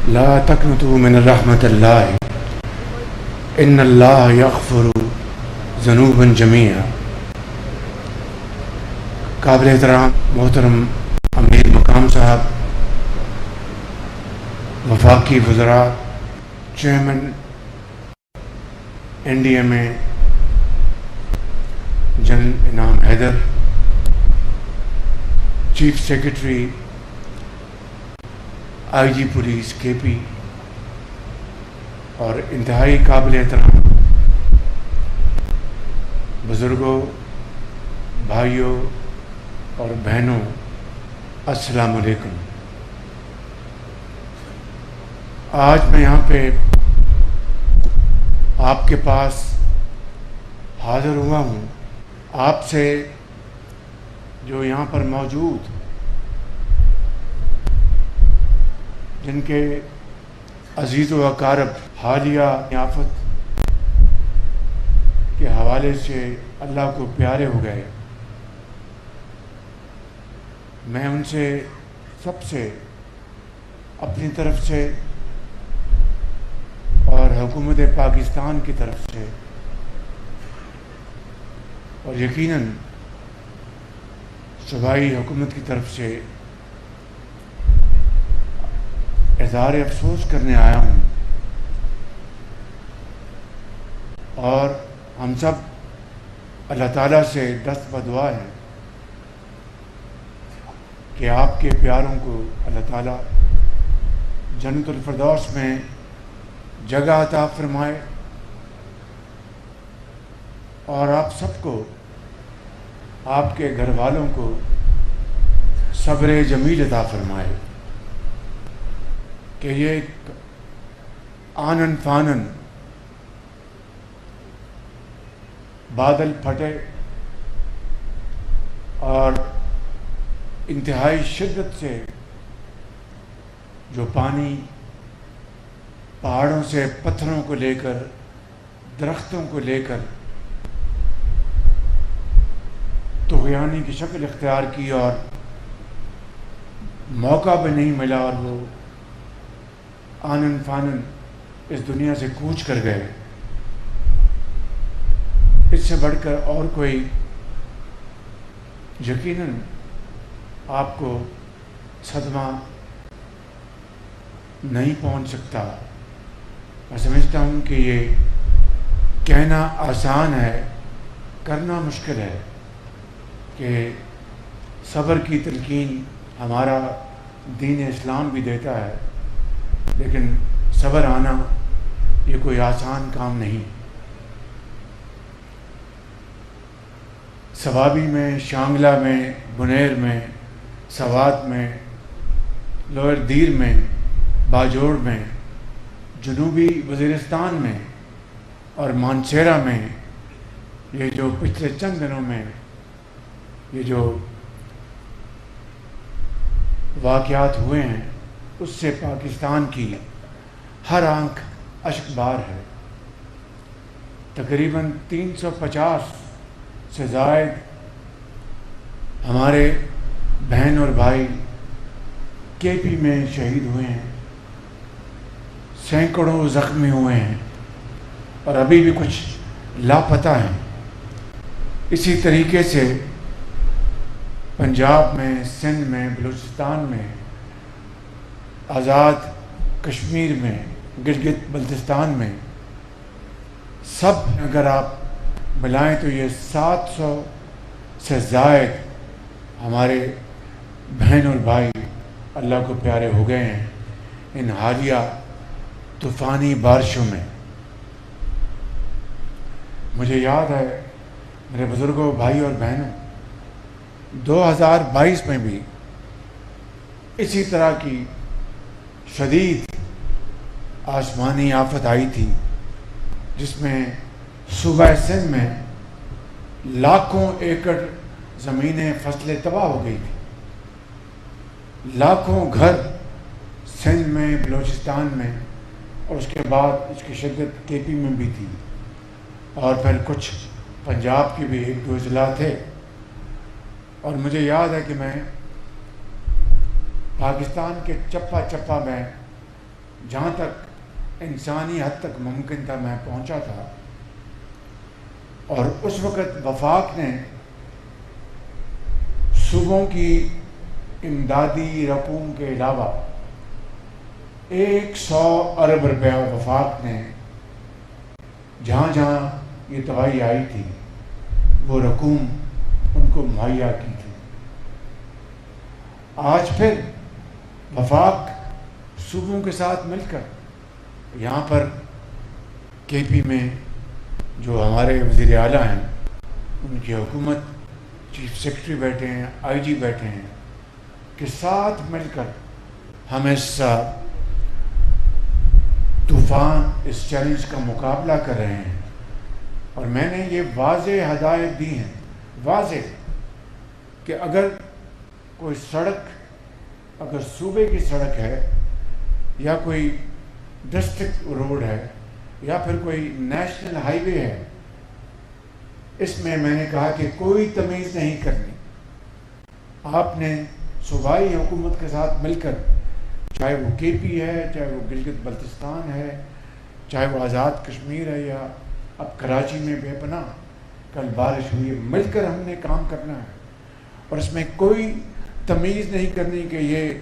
لا تقنطوا من رحمت اللہ ان اللہ یغفر ذنوبا جمیعا۔ قابل احترام محترم امیر مقام صاحب، وفاقی وزراء، chairman N D M A general Inam Haider, chief secretary I G police K P, اور انتہائی قابل احترام بزرگوں، بھائیوں اور بہنوں، السلام علیکم۔ آج میں یہاں پہ آپ کے پاس حاضر ہوا ہوں، آپ سے جو یہاں پر موجود جن کے عزیز و اقارب حالیہ آفت کے حوالے سے اللہ کو پیارے ہو گئے، میں ان سے سب سے اپنی طرف سے اور حکومت پاکستان کی طرف سے اور یقیناً صوبائی حکومت کی طرف سے اظہار افسوس کرنے آیا ہوں، اور ہم سب اللہ تعالیٰ سے دست بدعا ہے کہ آپ کے پیاروں کو اللہ تعالیٰ جنت الفردوس میں جگہ عطا فرمائے، اور آپ سب کو، آپ کے گھر والوں کو صبر جمیل عطا فرمائے کہ یہ آنن فانن بادل پھٹے اور انتہائی شدت سے جو پانی پہاڑوں سے پتھروں کو لے کر، درختوں کو لے کر طغیانی کی شکل اختیار کی اور موقع بھی نہیں ملا، اور وہ آنن فانن اس دنیا سے کوچ کر گئے، اس سے بڑھ کر اور کوئی یقیناً آپ کو صدمہ نہیں پہنچ سکتا۔ میں سمجھتا ہوں کہ یہ کہنا آسان ہے، کرنا مشکل ہے، کہ صبر کی تلقین ہمارا دین اسلام بھی دیتا ہے، لیکن صبر آنا یہ کوئی آسان کام نہیں۔ سوابی میں، شانگلہ میں، بنیر میں، سوات میں، لوئر دیر میں، باجوڑ میں، جنوبی وزیرستان میں اور مانسیرا میں یہ جو پچھلے چند دنوں میں یہ جو واقعات ہوئے ہیں، اس سے پاکستان کی ہر آنکھ اشک بار ہے۔ تقریباً 350 سے زائد ہمارے بہن اور بھائی کے پی میں شہید ہوئے ہیں، سینکڑوں زخمی ہوئے ہیں، اور ابھی بھی کچھ لاپتہ ہیں۔ اسی طریقے سے پنجاب میں، سندھ میں، بلوچستان میں، آزاد کشمیر میں، گلگت بلتستان میں، سب اگر آپ ملائیں تو یہ 700 سے زائد ہمارے بہن اور بھائی اللہ کو پیارے ہو گئے ہیں ان حالیہ طوفانی بارشوں میں۔ مجھے یاد ہے میرے بزرگوں، بھائی اور بہنوں، 2022 میں بھی اسی طرح کی شدید آسمانی آفت آئی تھی، جس میں صوبہ سندھ میں لاکھوں ایکڑ زمینیں، فصلیں تباہ ہو گئی تھی، لاکھوں گھر سندھ میں، بلوچستان میں، اور اس کے بعد اس کی شدت کے پی میں بھی تھی، اور پھر کچھ پنجاب کے بھی 1-2 اضلاع تھے۔ اور مجھے یاد ہے کہ میں پاکستان کے چپا چپا میں جہاں تک انسانی حد تک ممکن تھا میں پہنچا تھا، اور اس وقت وفاق نے صوبوں کی امدادی رقوم کے علاوہ 100 ارب روپیہ وفاق نے جہاں جہاں یہ تباہی آئی تھی وہ رقوم ان کو مہیا کی تھی۔ آج پھر وفاق صوبوں کے ساتھ مل کر یہاں پر کے پی میں جو ہمارے وزیر اعلیٰ ہیں، ان کی حکومت، چیف سیکرٹری بیٹھے ہیں، آئی جی بیٹھے ہیں، کے ساتھ مل کر ہم اس طوفان، اس چیلنج کا مقابلہ کر رہے ہیں۔ اور میں نے یہ واضح ہدایت دی ہیں، واضح، کہ اگر کوئی سڑک، اگر صوبے کی سڑک ہے یا کوئی ڈسٹرکٹ روڈ ہے یا پھر کوئی نیشنل ہائی وے ہے، اس میں نے کہا کہ کوئی تمیز نہیں کرنی۔ آپ نے صوبائی حکومت کے ساتھ مل کر، چاہے وہ کے پی ہے، چاہے وہ گلگت بلتستان ہے، چاہے وہ آزاد کشمیر ہے، یا اب کراچی میں بے پناہ کل بارش ہوئی ہے، مل کر ہم نے کام کرنا ہے، اور اس میں کوئی تمیز نہیں کرنی کہ یہ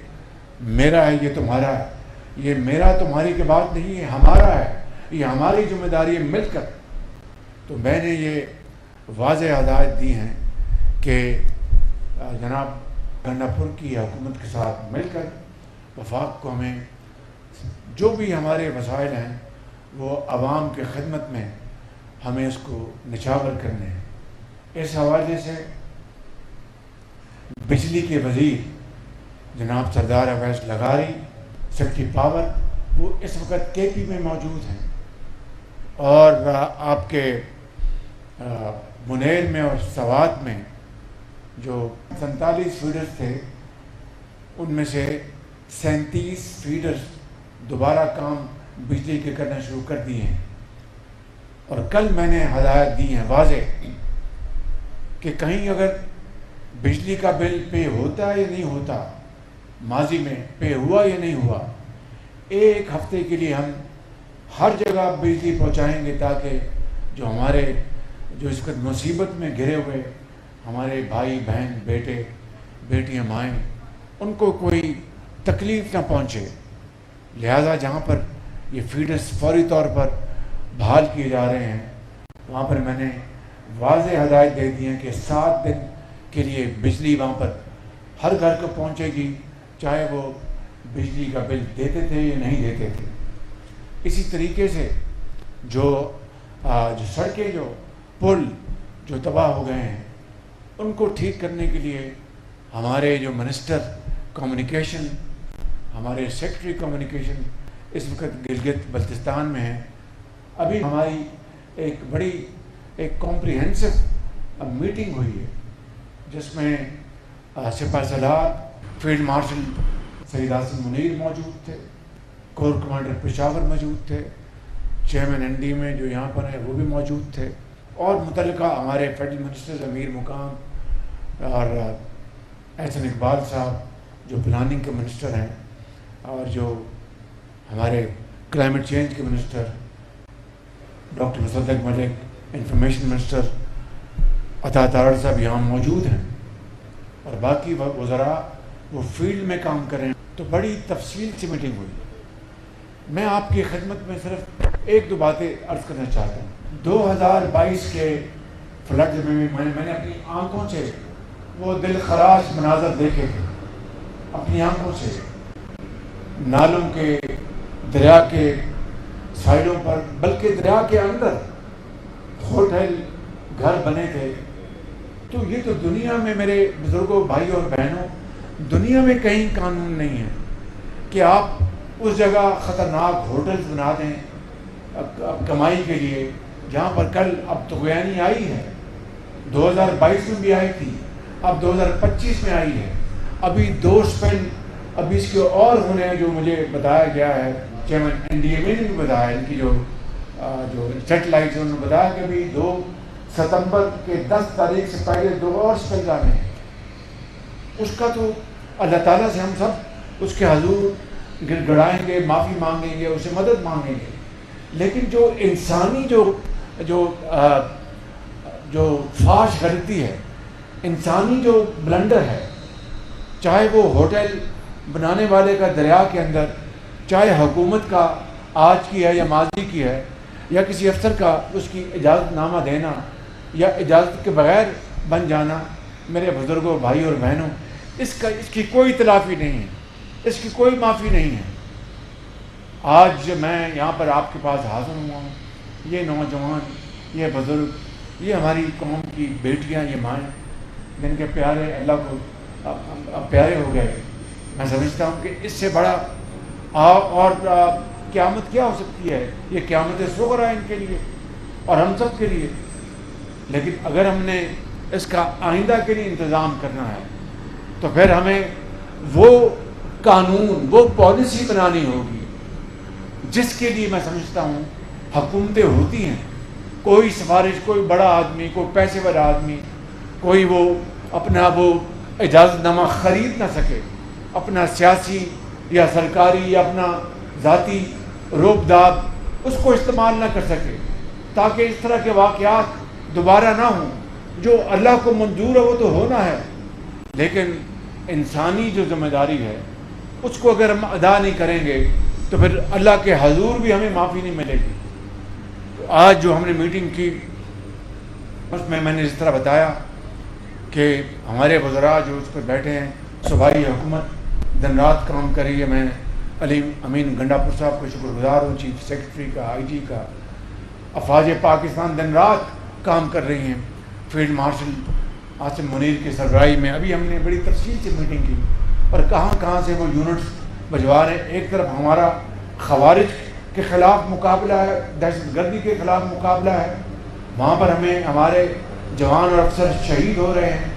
میرا ہے، یہ تمہارا ہے، یہ میرا تمہاری کی بات نہیں، یہ ہمارا ہے، یہ ہماری ذمہ داری ہے مل کر۔ تو میں نے یہ واضح ہدایت دی ہیں کہ جناب گنڈا پور کی حکومت کے ساتھ مل کر وفاق کو ہمیں جو بھی ہمارے وسائل ہیں وہ عوام کی خدمت میں ہمیں اس کو نچھاور کرنے ہیں۔ اس حوالے سے بجلی کے وزیر جناب سردار اویس لغاری، سیکرٹری پاور، وہ اس وقت کے پی میں موجود ہیں، اور آپ کے منیر میں اور سوات میں جو 47 فیڈرز تھے، ان میں سے 37 فیڈرز دوبارہ کام بجلی کے کرنا شروع کر دیے ہیں۔ اور کل میں نے ہدایت دی ہیں واضح کہ کہیں اگر بجلی کا بل پے ہوتا ہے یا نہیں ہوتا، ماضی میں پے ہوا یا نہیں ہوا، 1 ہفتے کے لیے ہم ہر جگہ بجلی پہنچائیں گے، تاکہ جو ہمارے جو اس وقت مصیبت میں گھرے ہوئے ہمارے بھائی بہن، بیٹے بیٹیاں، مائیں، ان کو کوئی تکلیف نہ پہنچے۔ لہذا جہاں پر یہ فیڈرز فوری طور پر بحال کیے جا رہے ہیں، وہاں پر میں نے واضح ہدایت دے دی ہیں کہ 7 دن کے لیے بجلی وہاں پر ہر گھر کو پہنچے گی، چاہے وہ بجلی کا بل دیتے تھے یا نہیں دیتے تھے۔ اسی طریقے سے جو سڑکیں، جو پل جو تباہ ہو گئے ہیں، ان کو ٹھیک کرنے کے لیے ہمارے جو منسٹر کمیونیکیشن، ہمارے سیکرٹری کمیونیکیشن اس وقت گلگت بلتستان میں ہیں۔ ابھی ہماری ایک بڑی کمپریہنسو میٹنگ ہوئی ہے، جس میں سپاہ سالار فیلڈ مارشل سید حسن منیر موجود تھے، کور کمانڈر پشاور موجود تھے، چیئرمین این ڈی میں جو یہاں پر ہیں وہ بھی موجود تھے، اور متعلقہ ہمارے فیڈرل منسٹر امیر مقام اور احسن اقبال صاحب جو پلاننگ کے منسٹر ہیں، اور جو ہمارے کلائمیٹ چینج کے منسٹر ڈاکٹر مصدق ملک، انفارمیشن منسٹر عطا تارڑ صاحب یہاں موجود ہیں، اور باقی وزراء وہ فیلڈ میں کام کر رہے ہیں۔ تو بڑی تفصیل سے میٹنگ ہوئی۔ میں آپ کی خدمت میں صرف 1-2 باتیں عرض کرنا چاہتا ہوں۔ 2022 کے فلڈ میں نے اپنی آنکھوں سے وہ دل خراش مناظر دیکھے تھے، اپنی آنکھوں سے، نالوں کے، دریا کے سائڈوں پر، بلکہ دریا کے اندر ہوٹل، گھر بنے تھے۔ تو یہ تو دنیا میں، میرے بزرگوں، بھائیوں اور بہنوں، دنیا میں کہیں قانون نہیں ہے کہ آپ اس جگہ خطرناک ہوٹلز بنا دیں کمائی کے لیے، جہاں پر کل اب طغیانی آئی ہے، 2022 میں بھی آئی تھی، اب 2025 میں آئی ہے، ابھی 2 اسپیل ابھی اس کے اور ہونے ہیں، جو مجھے بتایا گیا ہے، چیئرمین این ڈی اے میں نے بھی بتایا، ان کی جو سیٹلائٹس انہوں نے بتایا کہ ابھی 2 ستمبر کے 10 تاریخ سے پہلے 2 اور اسپیل آنے ہیں۔ اس کا تو اللہ تعالیٰ سے ہم سب اس کے حضور گر گڑائیں گے، معافی مانگیں گے، اسے مدد مانگیں گے، لیکن جو انسانی جو فاش غلطی ہے، انسانی جو بلنڈر ہے، چاہے وہ ہوٹل بنانے والے کا دریا کے اندر، چاہے حکومت کا آج کی ہے یا ماضی کی ہے، یا کسی افسر کا اس کی اجازت نامہ دینا یا اجازت کے بغیر بن جانا، میرے بزرگوں، بھائی اور بہنوں، اس کی کوئی تلافی نہیں ہے، اس کی کوئی معافی نہیں ہے۔ آج میں یہاں پر آپ کے پاس حاضر ہوا ہوں، یہ نوجوان، یہ بزرگ، یہ ہماری قوم کی بیٹیاں، یہ مائیں جن کے پیارے اللہ کو اب پیارے ہو گئے، میں سمجھتا ہوں کہ اس سے بڑا اور قیامت کیا ہو سکتی ہے؟ یہ قیامت صغریٰ ان کے لیے اور ہم سب کے لیے۔ لیکن اگر ہم نے اس کا آئندہ کے لیے انتظام کرنا ہے تو پھر ہمیں وہ قانون، وہ پالیسی بنانی ہوگی جس کے لیے میں سمجھتا ہوں حکومتیں ہوتی ہیں۔ کوئی سفارش، کوئی بڑا آدمی، کوئی پیسے والا آدمی، کوئی وہ اپنا وہ اجازت نامہ خرید نہ سکے، اپنا سیاسی یا سرکاری یا اپنا ذاتی روب داب اس کو استعمال نہ کر سکے، تاکہ اس طرح کے واقعات دوبارہ نہ ہوں۔ جو اللہ کو منظور ہے وہ تو ہونا ہے، لیکن انسانی جو ذمہ داری ہے اس کو اگر ہم ادا نہیں کریں گے تو پھر اللہ کے حضور بھی ہمیں معافی نہیں ملے گی۔ تو آج جو ہم نے میٹنگ کی اس میں نے اس طرح بتایا کہ ہمارے وزراء جو اس پر بیٹھے ہیں، صوبائی حکومت دن رات کام کر رہی ہے۔ میں علیم امین گنڈا پور صاحب کو شکر گزار ہوں، چیف سیکرٹری کا، آئی جی کا، افواج پاکستان دن رات کام کر رہی ہیں، فیلڈ مارشل عاصم منیر کی سربراہی میں۔ ابھی ہم نے بڑی تفصیل سے میٹنگ کی اور کہاں سے وہ یونٹس بھجوا رہے ہیں۔ ایک طرف ہمارا خوارج کے خلاف مقابلہ ہے، دہشت گردی کے خلاف مقابلہ ہے، وہاں پر ہمیں ہمارے جوان اور افسر شہید ہو رہے ہیں،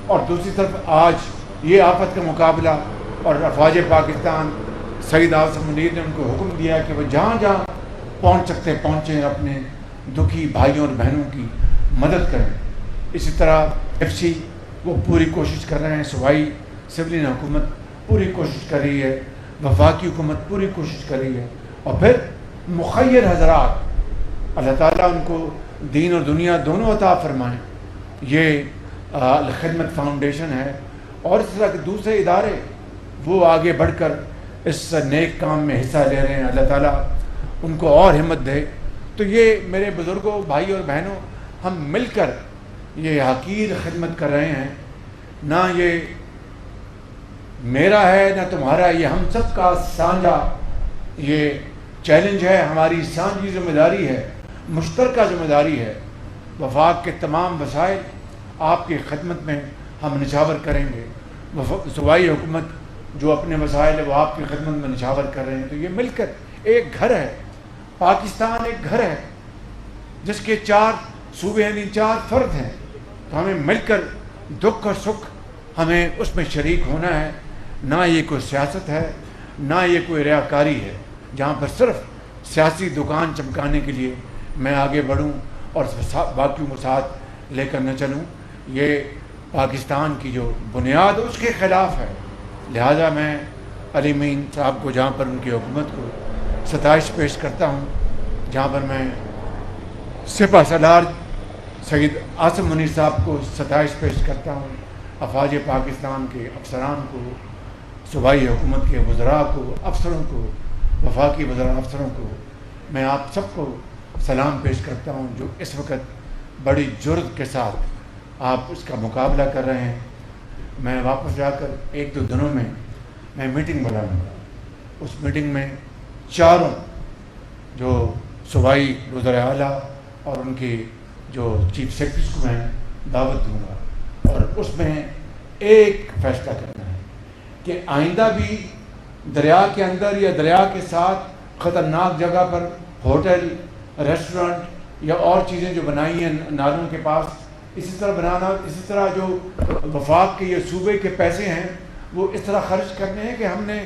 اور دوسری طرف آج یہ آفت کا مقابلہ، اور افواج پاکستان سعید عاصم منیر نے ان کو حکم دیا کہ وہ جہاں جہاں پہنچ سکتے پہنچیں، اپنے دکھی بھائیوں اور بہنوں کی مدد کریں۔ اسی طرح ایف سی وہ پوری کوشش کر رہے ہیں، صوبائی سولین حکومت پوری کوشش کر رہی ہے، وفاقی حکومت پوری کوشش کر رہی ہے، اور پھر مخیر حضرات، اللہ تعالیٰ ان کو دین اور دنیا دونوں عطا فرمائیں۔ یہ الخدمت فاؤنڈیشن ہے اور اس طرح کے دوسرے ادارے وہ آگے بڑھ کر اس نیک کام میں حصہ لے رہے ہیں، اللہ تعالیٰ ان کو اور ہمت دے۔ تو یہ میرے بزرگوں، بھائی اور بہنوں، ہم مل کر یہ حقیر خدمت کر رہے ہیں، نہ یہ میرا ہے نہ تمہارا، یہ ہم سب کا سانجھا یہ چیلنج ہے، ہماری سانجھی ذمہ داری ہے، مشترکہ ذمہ داری ہے۔ وفاق کے تمام وسائل آپ کی خدمت میں ہم نچھاور کریں گے۔ صوبائی حکومت جو اپنے وسائل ہے وہ آپ کی خدمت میں نچھاور کر رہے ہیں۔ تو یہ مل کر ایک گھر ہے، پاکستان ایک گھر ہے جس کے 4 صوبے یعنی 4 فرد ہیں، تو ہمیں مل کر دکھ اور سکھ ہمیں اس میں شریک ہونا ہے۔ نہ یہ کوئی سیاست ہے، نہ یہ کوئی ریاکاری ہے جہاں پر صرف سیاسی دکان چمکانے کے لیے میں آگے بڑھوں اور باقیوں کو ساتھ لے کر نہ چلوں۔ یہ پاکستان کی جو بنیاد اس کے خلاف ہے۔ لہذا میں علی امین صاحب کو، جہاں پر ان کی حکومت کو ستائش پیش کرتا ہوں، جہاں پر میں سپہ سالار سید عاصم منیر صاحب کو ستائش پیش کرتا ہوں، افواج پاکستان کے افسران کو، صوبائی حکومت کے وزراء کو، افسروں کو، وفاقی وزراء افسروں کو، میں آپ سب کو سلام پیش کرتا ہوں جو اس وقت بڑی جرأت کے ساتھ آپ اس کا مقابلہ کر رہے ہیں۔ میں واپس جا کر 1-2 دنوں میں میٹنگ بلاؤں گا، اس میٹنگ میں چاروں جو صوبائی وزراء اعلیٰ اور ان کی جو چیف سیکرٹریز کو میں دعوت دوں گا، اور اس میں ایک فیصلہ کرنا ہے کہ آئندہ بھی دریا کے اندر یا دریا کے ساتھ خطرناک جگہ پر ہوٹل، ریسٹورنٹ یا اور چیزیں جو بنائی ہیں نالوں کے پاس، اسی طرح بنانا، اسی طرح جو وفاق کے یہ صوبے کے پیسے ہیں وہ اس طرح خرچ کرنے ہیں کہ ہم نے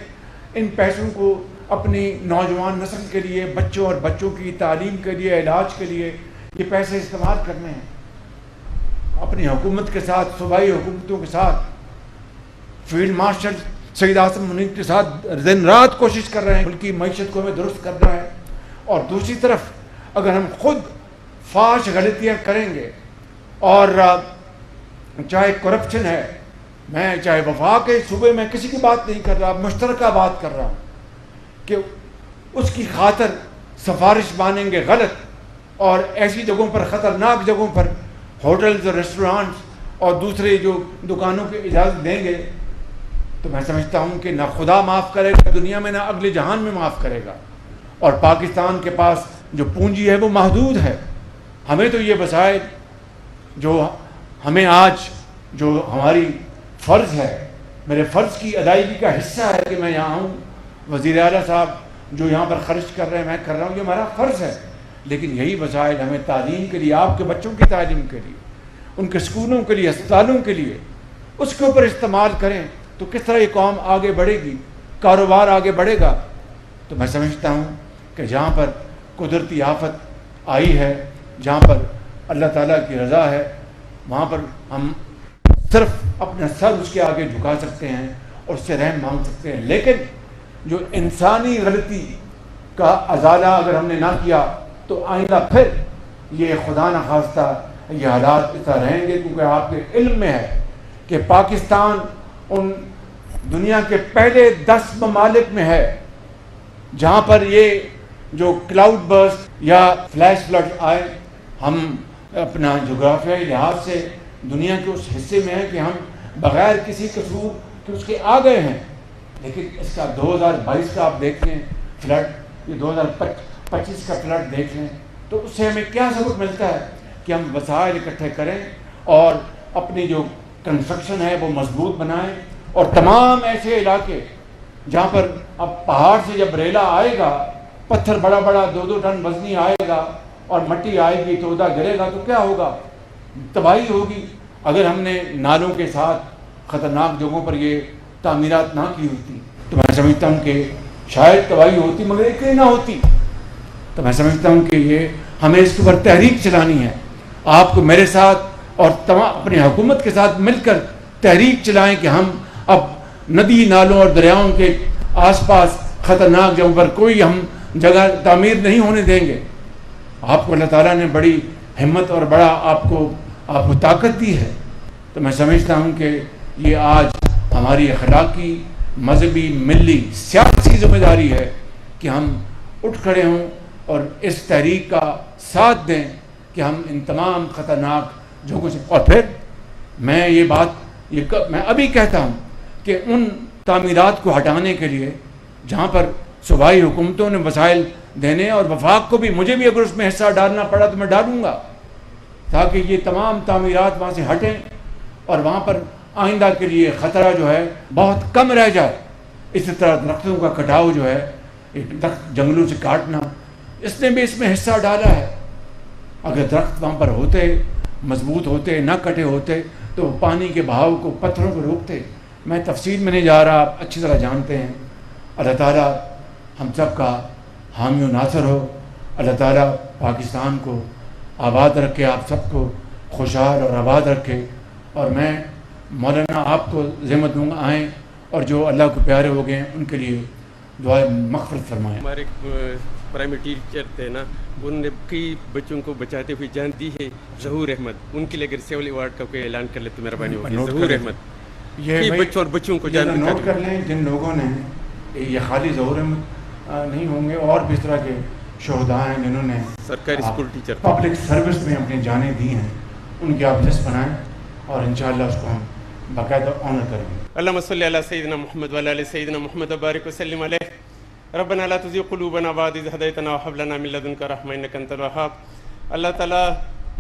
ان پیسوں کو اپنی نوجوان نسل کے لیے، بچوں اور بچوں کی تعلیم کے لیے، علاج کے لیے یہ پیسے استعمال کرنے ہیں۔ اپنی حکومت کے ساتھ، صوبائی حکومتوں کے ساتھ فیلڈ مارشل سید آصم منیر کے ساتھ دن رات کوشش کر رہے ہیں، ان کی معیشت کو ہمیں درست کرنا ہے. اور دوسری طرف اگر ہم خود فاش غلطیاں کریں گے، اور چاہے کرپشن ہے، میں چاہے وفاق کے صوبے میں کسی کی بات نہیں کر رہا، مشترکہ بات کر رہا ہوں کہ اس کی خاطر سفارش مانیں گے غلط، اور ایسی جگہوں پر، خطرناک جگہوں پر، ہوٹلز اور ریسٹورانٹس اور دوسرے جو دکانوں کی اجازت دیں گے، تو میں سمجھتا ہوں کہ نہ خدا معاف کرے گا دنیا میں، نہ اگلے جہان میں معاف کرے گا. اور پاکستان کے پاس جو پونجی ہے وہ محدود ہے. ہمیں تو یہ وسائل جو ہمیں آج جو ہماری فرض ہے، میرے فرض کی ادائیگی کا حصہ ہے کہ میں یہاں ہوں، وزیر اعلیٰ صاحب جو یہاں پر خرچ کر رہے ہیں میں کر رہا ہوں، یہ ہمارا فرض ہے. لیکن یہی وسائل ہمیں تعلیم کے لیے، آپ کے بچوں کی تعلیم کے لیے، ان کے اسکولوں کے لیے، اسپتالوں کے لیے، اس کے اوپر استعمال کریں تو کس طرح یہ قوم آگے بڑھے گی، کاروبار آگے بڑھے گا. تو میں سمجھتا ہوں کہ جہاں پر قدرتی آفت آئی ہے، جہاں پر اللہ تعالیٰ کی رضا ہے، وہاں پر ہم صرف اپنا سر اس کے آگے جھکا سکتے ہیں اور اس سے رحم مانگ سکتے ہیں. لیکن جو انسانی غلطی کا ازالہ اگر ہم نے نہ کیا تو آئندہ پھر یہ خدا نخواستہ یہ حالات اس طرح رہیں گے. کیونکہ آپ کے علم میں ہے کہ پاکستان ان دنیا کے پہلے 10 ممالک میں ہے جہاں پر یہ جو کلاؤڈ برسٹ یا فلیش فلڈ آئے. ہم اپنا جغرافیائی لحاظ سے دنیا کے اس حصے میں ہیں کہ ہم بغیر کسی قصور کہ اس کے آ گئے ہیں. لیکن اس کا 2022 کا آپ دیکھ لیں فلڈ، یہ 2025 کا فلڈ دیکھ لیں، تو اس سے ہمیں کیا سبق ملتا ہے کہ ہم وسائل اکٹھے کریں اور اپنی جو کنسٹرکشن ہے وہ مضبوط بنائیں. اور تمام ایسے علاقے جہاں پر اب پہاڑ سے جب ریلا آئے گا، پتھر بڑا بڑا 2-2 ٹن وزنی آئے گا اور مٹی آئے گی، تودا گرے گا، تو کیا ہوگا؟ تباہی ہوگی. اگر ہم نے نالوں کے ساتھ خطرناک جگہوں پر یہ تعمیرات نہ کی ہوتی تو میں سمجھتا ہوں کہ شاید تباہی ہوتی، مگر ایک نہ ہوتی. تو میں سمجھتا ہوں کہ یہ ہمیں اس کے اوپر تحریک چلانی ہے. آپ کو میرے ساتھ اور تمام اپنی حکومت کے ساتھ مل کر تحریک چلائیں کہ ہم اب ندی نالوں اور دریاؤں کے آس پاس خطرناک جگہوں پر کوئی ہم جگہ تعمیر نہیں ہونے دیں گے. آپ کو اللہ تعالیٰ نے بڑی ہمت اور بڑا آپ کو طاقت دی ہے. تو میں سمجھتا ہوں کہ یہ آج ہماری اخلاقی، مذہبی، ملی، سیاسی ذمہ داری ہے کہ ہم اٹھ کھڑے ہوں اور اس تحریک کا ساتھ دیں کہ ہم ان تمام خطرناک جگہوں سے. اور پھر میں یہ بات میں ابھی کہتا ہوں کہ ان تعمیرات کو ہٹانے کے لیے جہاں پر صوبائی حکومتوں نے وسائل دینے، اور وفاق کو بھی، مجھے بھی اگر اس میں حصہ ڈالنا پڑا تو میں ڈالوں گا، تاکہ یہ تمام تعمیرات وہاں سے ہٹیں اور وہاں پر آئندہ کے لیے خطرہ جو ہے بہت کم رہ جائے. اسی طرح درختوں کا کٹاؤ جو ہے، ایک درخت جنگلوں سے کاٹنا، اس نے بھی اس میں حصہ ڈالا ہے. اگر درخت وہاں پر ہوتے، مضبوط ہوتے، نہ کٹے ہوتے تو پانی کے بہاؤ کو، پتھروں کو روکتے. میں تفصیل میں نہیں جا رہا، آپ اچھی طرح جانتے ہیں. اللہ تعالیٰ ہم سب کا حامی و ناصر ہو. اللہ تعالیٰ پاکستان کو آباد رکھے، آپ سب کو خوشحال اور آباد رکھے. اور میں مولانا آپ کو ذمت دوں گا آئیں اور جو اللہ کو پیارے ہو گئے ہیں ان کے لیے دعائیں مغفرت فرمائیں. ہمارے پرائمری ٹیچر تھے نا، انہوں نے کئی بچوں کو بچاتے ہوئے جان دی ہے. ظہور احمد، ان کے لیے اگر سول ایوارڈ کا کوئی اعلان کر لے تو مہربانی ہوگی. ظہور احمد یہ بچوں اور بچوں کو جان نوٹ کر لیں. جن لوگوں نے، یہ خالی ظہور احمد نہیں ہوں گے، اور بھی اس طرح کے شہداء ہیں جنہوں نے سرکاری اسکول ٹیچر پبلک سروس میں اپنی جانیں دی ہیں، ان کی آپ لسٹ بنائیں اور انشاءاللہ اس کو ہم باقاعدہ آنر کریں گے. اللہم صلی علی سیدنا محمد وعلی آل سیدنا محمد وبارک وسلم علیہ. ربنا لا تزغ قلوبنا بعد إذ هديتنا وهب لنا من لدنك رحمة إنك أنت الوهاب. اللہ تعالیٰ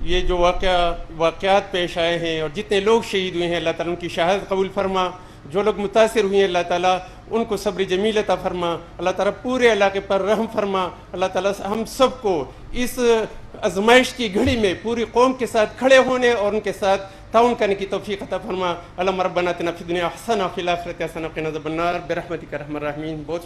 یہ جو واقعات پیش آئے ہیں اور جتنے لوگ شہید ہوئے ہیں، اللہ تعالیٰ ان کی شہادت قبول فرما. جو لوگ متاثر ہوئے ہیں اللہ تعالیٰ ان کو صبر جمیل عطا فرما. اللہ تعالیٰ پورے علاقے پر رحم فرما. اللہ تعالیٰ ہم سب کو اس آزمائش کی گھڑی میں پوری قوم کے ساتھ کھڑے ہونے اور ان کے ساتھ تعاون کرنے کی توفیق عطا فرما. اللہم ربنا آتنا فی الدنیا حسنہ وفی الآخرۃ حسنہ وقنا عذاب النار برحمتک ارحم الراحمین. بہت